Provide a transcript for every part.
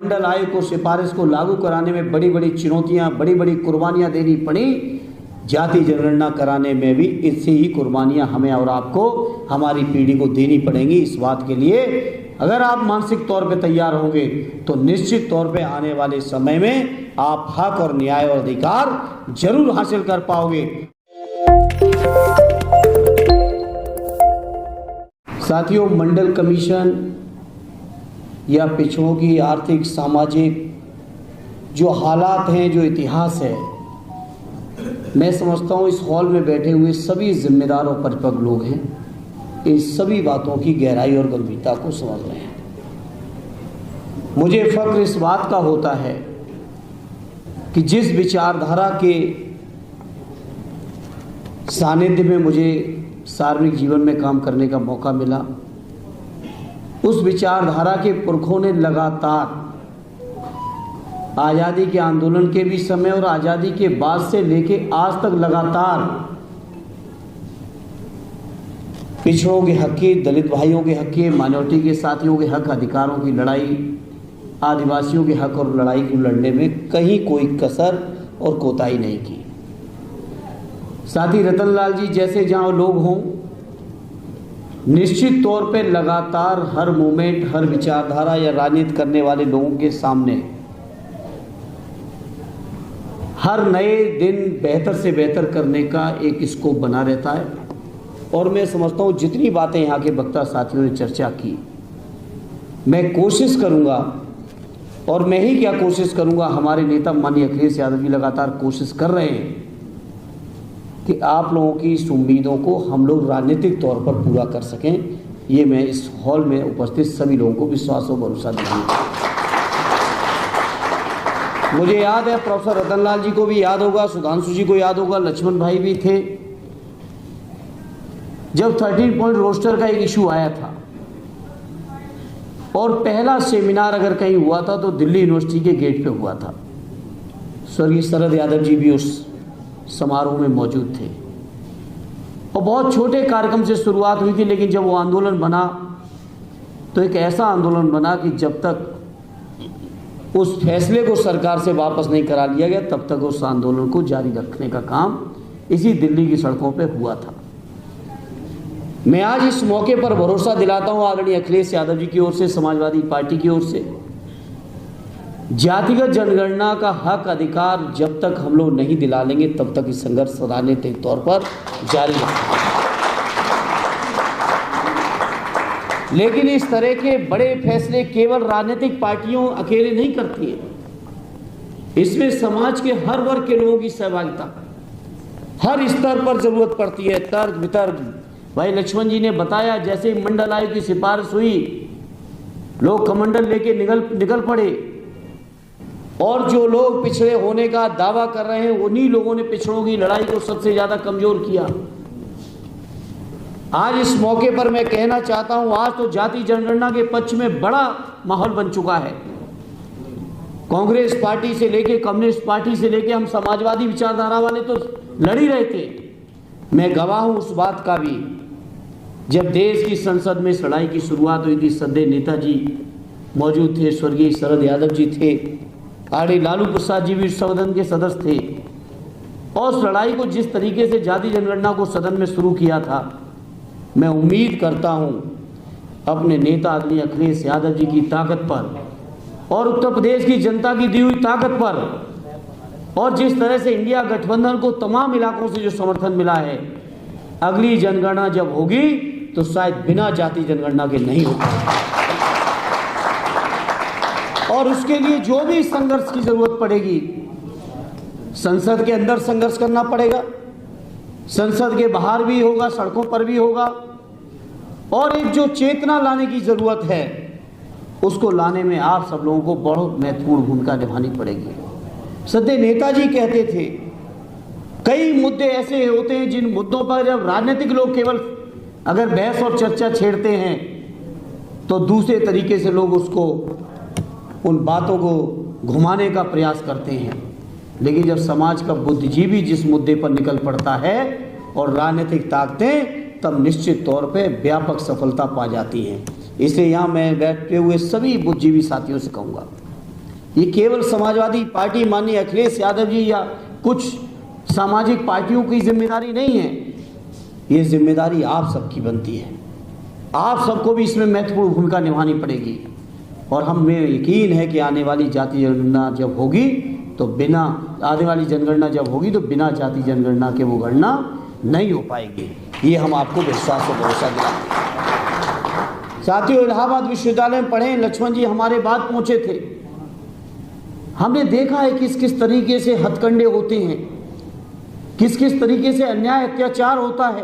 मंडल आयोग को सिफारिश को लागू कराने में बड़ी बड़ी चुनौतियां, बड़ी बड़ी कुर्बानियां देनी पड़ी। जाति जनगणना कराने में भी इतनी ही कुर्बानियां हमें और आपको, हमारी पीढ़ी को देनी पड़ेंगी। इस बात के लिए अगर आप मानसिक तौर पे तैयार होंगे तो निश्चित तौर पे आने वाले समय में आप हक और न्याय और अधिकार जरूर हासिल कर पाओगे। साथियों, मंडल कमीशन या पिछड़ों की आर्थिक सामाजिक जो हालात हैं, जो इतिहास है, मैं समझता हूँ इस हॉल में बैठे हुए सभी जिम्मेदार और परिपक्व लोग हैं, इन सभी बातों की गहराई और गंभीरता को समझ रहे हैं। मुझे फख्र इस बात का होता है कि जिस विचारधारा के सानिध्य में मुझे सार्वजनिक जीवन में काम करने का मौका मिला, उस विचारधारा के पुरखों ने लगातार आज़ादी के आंदोलन के भी समय और आज़ादी के बाद से लेके आज तक लगातार पिछड़ों के हक की, दलित भाइयों के हक की, माइनॉरिटी के साथियों के हक अधिकारों की लड़ाई, आदिवासियों के हक और लड़ाई को लड़ने में कहीं कोई कसर और कोताही नहीं की। साथी रतनलाल जी जैसे जहां लोग हों, निश्चित तौर पे लगातार हर मूवमेंट, हर विचारधारा या राजनीति करने वाले लोगों के सामने हर नए दिन बेहतर से बेहतर करने का एक स्कोप बना रहता है। और मैं समझता हूँ जितनी बातें यहाँ के वक्ता साथियों ने चर्चा की, मैं कोशिश करूँगा, और मैं ही क्या कोशिश करूँगा, हमारे नेता माननीय अखिलेश यादव जी लगातार कोशिश कर रहे हैं कि आप लोगों की इस उम्मीदों को हम लोग राजनीतिक तौर पर पूरा कर सकें। ये मैं इस हॉल में उपस्थित सभी लोगों को विश्वास और भरोसा दूंगा। मुझे याद है, प्रोफेसर रतनलाल जी को भी याद होगा, सुधांशु जी को याद होगा, लक्ष्मण भाई भी थे, जब 13 पॉइंट रोस्टर का एक इशू आया था और पहला सेमिनार अगर कहीं हुआ था तो दिल्ली यूनिवर्सिटी के गेट पे हुआ था। स्वर्गीय शरद यादव जी भी उस समारोह में मौजूद थे और बहुत छोटे कार्यक्रम से शुरुआत हुई थी, लेकिन जब वो आंदोलन बना तो एक ऐसा आंदोलन बना कि जब तक उस फैसले को सरकार से वापस नहीं करा लिया गया तब तक उस आंदोलन को जारी रखने का काम इसी दिल्ली की सड़कों पे हुआ था। मैं आज इस मौके पर भरोसा दिलाता हूं आदरणीय अखिलेश यादव जी की ओर से, समाजवादी पार्टी की ओर से, जातिगत जनगणना का हक अधिकार जब तक हम लोग नहीं दिला लेंगे तब तक इस संघर्ष राजनीतिक तौर पर जारी रहेगा। लेकिन इस तरह के बड़े फैसले केवल राजनीतिक पार्टियों अकेले नहीं करती है, इसमें समाज के हर वर्ग के लोगों की सहभागिता हर स्तर पर जरूरत पड़ती है। तर्क वितर्क, भाई लक्ष्मण जी ने बताया, जैसे मंडल आयोग की सिफारिश हुई, लोग कमंडल लेके निकल पड़े और जो लोग पिछड़े होने का दावा कर रहे हैं उन्हीं लोगों ने पिछड़ों की लड़ाई को सबसे ज्यादा कमजोर किया। आज इस मौके पर मैं कहना चाहता हूं, आज तो जाति जनगणना के पक्ष में बड़ा माहौल बन चुका है। कांग्रेस पार्टी से लेके, कम्युनिस्ट पार्टी से लेके हम समाजवादी विचारधारा वाले तो लड़ ही रहे थे। मैं गवाह हूं उस बात का भी, जब देश की संसद में इस लड़ाई की शुरुआत हुई थी, सदैव नेताजी मौजूद थे, स्वर्गीय शरद यादव जी थे, आदरणीय लालू प्रसाद जी भी सदन के सदस्य थे। और उस लड़ाई को जिस तरीके से जाति जनगणना को सदन में शुरू किया था, मैं उम्मीद करता हूं अपने नेता आदरणीय अखिलेश यादव जी की ताकत पर और उत्तर प्रदेश की जनता की दी हुई ताकत पर, और जिस तरह से इंडिया गठबंधन को तमाम इलाकों से जो समर्थन मिला है, अगली जनगणना जब होगी तो शायद बिना जाति जनगणना के नहीं होगा। और उसके लिए जो भी संघर्ष की जरूरत पड़ेगी, संसद के अंदर संघर्ष करना पड़ेगा, संसद के बाहर भी होगा, सड़कों पर भी होगा, और एक जो चेतना लाने की जरूरत है उसको लाने में आप सब लोगों को बहुत महत्वपूर्ण भूमिका निभानी पड़ेगी। सदैव नेताजी कहते थे, कई मुद्दे ऐसे होते हैं जिन मुद्दों पर जब राजनीतिक लोग केवल अगर बहस और चर्चा छेड़ते हैं तो दूसरे तरीके से लोग उसको, उन बातों को घुमाने का प्रयास करते हैं। लेकिन जब समाज का बुद्धिजीवी जिस मुद्दे पर निकल पड़ता है और राजनीतिक ताकतें, तब निश्चित तौर पे व्यापक सफलता पा जाती है। इसलिए यहाँ मैं बैठे हुए सभी बुद्धिजीवी साथियों से कहूँगा, ये केवल समाजवादी पार्टी माननीय अखिलेश यादव जी या कुछ सामाजिक पार्टियों की जिम्मेदारी नहीं है, ये जिम्मेदारी आप सबकी बनती है। आप सबको भी इसमें महत्वपूर्ण भूमिका निभानी पड़ेगी और हमें यकीन है कि आने वाली जाति जनगणना जब होगी तो बिना जाति जनगणना के वो गणना नहीं हो पाएगी। ये हम आपको विश्वास और भरोसा दिलाते। साथियों, इलाहाबाद विश्वविद्यालय में पढ़े लक्ष्मण जी हमारे बाद पहुंचे थे। हमने देखा है किस किस तरीके से हथकंडे होते हैं, किस किस तरीके से अन्याय अत्याचार होता है,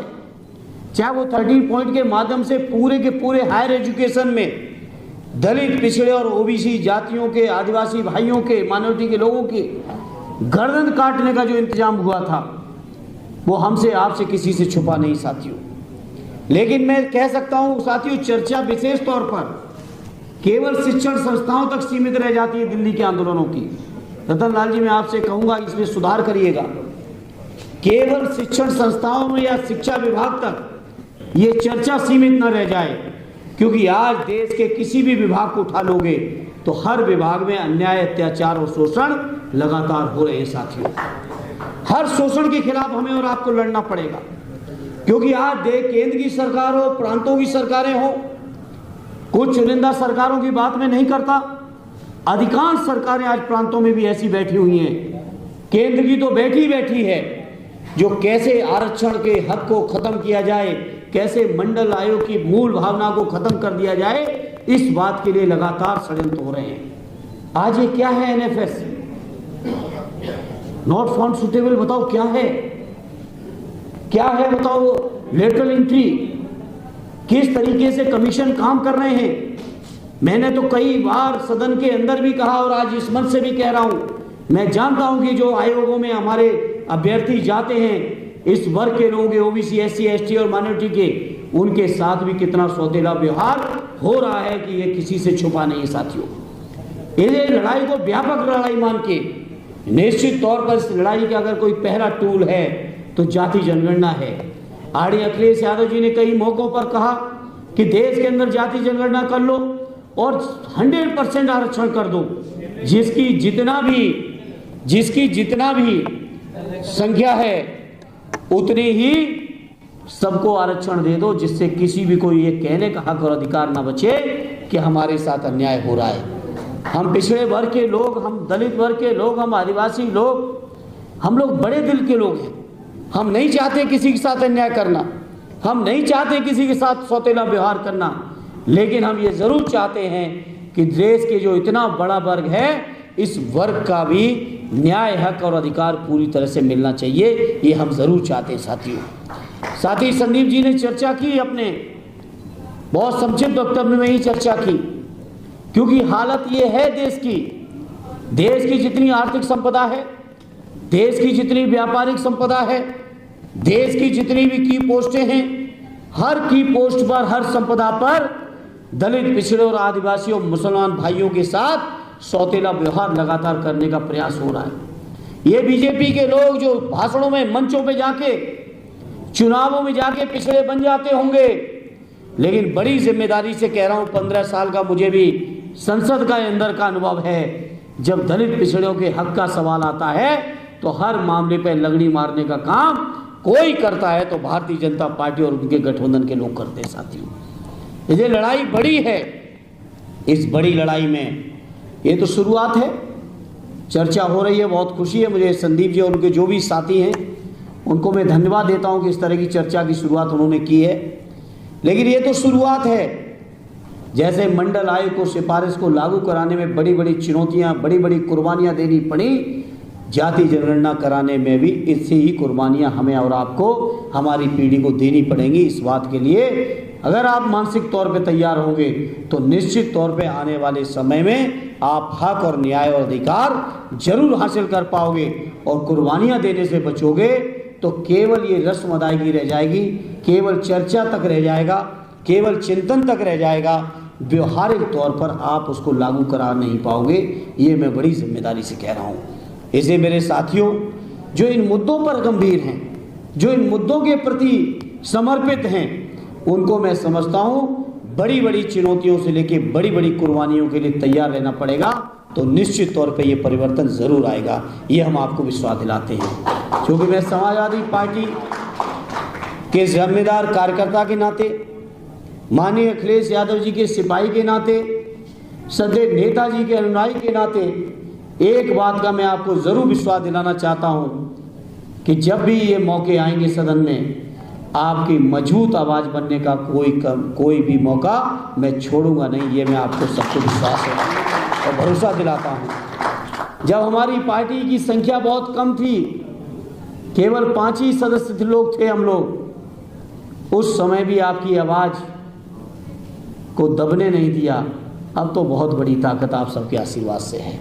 चाहे वो 13 पॉइंट के माध्यम से पूरे के पूरे हायर एजुकेशन में दलित, पिछड़े और ओबीसी जातियों के, आदिवासी भाइयों के, माइनॉरिटी के लोगों की गर्दन काटने का जो इंतजाम हुआ था वो हमसे आपसे किसी से छुपा नहीं साथियों। लेकिन मैं कह सकता हूं साथियों, चर्चा विशेष तौर पर केवल शिक्षण संस्थाओं तक सीमित रह जाती है दिल्ली के आंदोलनों की। रतन लाल जी, मैं आपसे कहूंगा इसमें सुधार करिएगा। केवल शिक्षण संस्थाओं में या शिक्षा विभाग तक ये चर्चा सीमित न रह जाए, क्योंकि आज देश के किसी भी विभाग को उठा लोगे तो हर विभाग में अन्याय, अत्याचार और शोषण लगातार हो रहे हैं साथियों। हर शोषण के खिलाफ हमें और आपको लड़ना पड़ेगा, क्योंकि आज केंद्र की सरकार हो, प्रांतों की सरकारें हो, कुछ चुनिंदा सरकारों की बात में नहीं करता, अधिकांश सरकारें आज प्रांतों में भी ऐसी बैठी हुई हैं। केंद्र की तो बैठी है जो कैसे आरक्षण के हक को खत्म किया जाए, कैसे मंडल आयोग की मूल भावना को खत्म कर दिया जाए, इस बात के लिए लगातार षड्यंत्र हो रहे हैं। आज ये क्या है एनएफएस, नॉट फाउंड सुटेबल, बताओ क्या है, क्या है बताओ लेटरल एंट्री, किस तरीके से कमीशन काम कर रहे हैं। मैंने तो कई बार सदन के अंदर भी कहा और आज इस मंच से भी कह रहा हूं, मैं जानता हूं कि जो आयोगों में हमारे अभ्यर्थी जाते हैं इस वर्ग के लोग, ओबीसी, एससी, एसटी और माइनॉरिटी के, उनके साथ भी कितना सौतेला व्यवहार हो रहा है कि ये किसी से छुपा नहीं है साथियों। इस लड़ाई को व्यापक लड़ाई मान के निश्चित तौर पर इस लड़ाई का अगर कोई पहला टूल है तो जाति जनगणना है। आरडी अखिलेश यादव जी ने कई मौकों पर कहा कि देश के अंदर जाति जनगणना कर लो और 100% आरक्षण कर दो, जिसकी जितना भी संख्या है उतनी ही सबको आरक्षण दे दो, जिससे किसी भी को ये कहने का हक और अधिकार ना बचे कि हमारे साथ अन्याय हो रहा है। हम पिछड़े वर्ग के लोग, हम दलित वर्ग के लोग, हम आदिवासी लोग, हम लोग बड़े दिल के लोग हैं। हम नहीं चाहते किसी के साथ अन्याय करना, हम नहीं चाहते किसी के साथ सौतेला व्यवहार करना, लेकिन हम ये जरूर चाहते हैं कि देश के जो इतना बड़ा वर्ग है, इस वर्ग का भी न्याय, हक और अधिकार पूरी तरह से मिलना चाहिए। ये हम जरूर चाहते हैं साथियों। साथ ही संदीप जी ने चर्चा की, अपने बहुत संक्षिप्त वक्तव्य में ही चर्चा की, क्योंकि हालत ये है देश की जितनी आर्थिक संपदा है, देश की जितनी व्यापारिक संपदा है, देश की जितनी भी की पोस्टें हैं, हर की पोस्ट पर, हर संपदा पर दलित, पिछड़े और आदिवासी और मुसलमान भाइयों के साथ सौतेला व्यवहार लगातार करने का प्रयास हो रहा है। ये बीजेपी के लोग जो भाषणों में, मंचों पे जाके, चुनावों में जाके पिछड़े बन जाते होंगे, लेकिन बड़ी जिम्मेदारी से कह रहा हूं, 15 साल का मुझे भी संसद का अंदर का अनुभव है। जब दलित पिछड़ों के हक का सवाल आता है तो हर मामले पे लगड़ी मारने का काम कोई करता है तो भारतीय जनता पार्टी और उनके गठबंधन के लोग करते हैं साथियों। ये लड़ाई बड़ी है, इस बड़ी लड़ाई में ये तो शुरुआत है, चर्चा हो रही है, बहुत खुशी है मुझे। संदीप जी और उनके जो भी साथी हैं उनको मैं धन्यवाद देता हूं कि इस तरह की चर्चा की शुरुआत उन्होंने की है, लेकिन ये तो शुरुआत है। जैसे मंडल आयोग को, सिफारिश को लागू कराने में बड़ी बड़ी चुनौतियां, बड़ी बड़ी कुर्बानियां देनी पड़ी, जाति जनगणना कराने में भी इससे ही कुर्बानियां हमें और आपको, हमारी पीढ़ी को देनी पड़ेंगी। इस बात के लिए अगर आप मानसिक तौर पे तैयार होंगे तो निश्चित तौर पे आने वाले समय में आप हक और न्याय और अधिकार जरूर हासिल कर पाओगे, और कुर्बानियां देने से बचोगे तो केवल ये रस्म अदायगी रह जाएगी, केवल चर्चा तक रह जाएगा, केवल चिंतन तक रह जाएगा, व्यवहारिक तौर पर आप उसको लागू करा नहीं पाओगे। ये मैं बड़ी जिम्मेदारी से कह रहा हूँ। इसे मेरे साथियों जो इन मुद्दों पर गंभीर हैं, जो इन मुद्दों के प्रति समर्पित हैं, उनको मैं समझता हूँ बड़ी बड़ी चुनौतियों से लेकर बड़ी बड़ी कुर्बानियों के लिए तैयार रहना पड़ेगा। तो निश्चित तौर पे ये परिवर्तन ज़रूर आएगा, ये हम आपको विश्वास दिलाते हैं। क्योंकि मैं समाजवादी पार्टी के जिम्मेदार कार्यकर्ता के नाते, माननीय अखिलेश यादव जी के सिपाही के नाते, सदैव नेताजी के अनुयायी के नाते एक बात का मैं आपको ज़रूर विश्वास दिलाना चाहता हूँ कि जब भी ये मौके आएंगे सदन में, आपकी मजबूत आवाज़ बनने का कोई भी मौका मैं छोड़ूंगा नहीं, ये मैं आपको सबको विश्वास है और भरोसा दिलाता हूँ। जब हमारी पार्टी की संख्या बहुत कम थी, केवल 5 ही सदस्य लोग थे हम लोग, उस समय भी आपकी आवाज़ को दबने नहीं दिया। अब तो बहुत बड़ी ताकत आप सबके आशीर्वाद से है।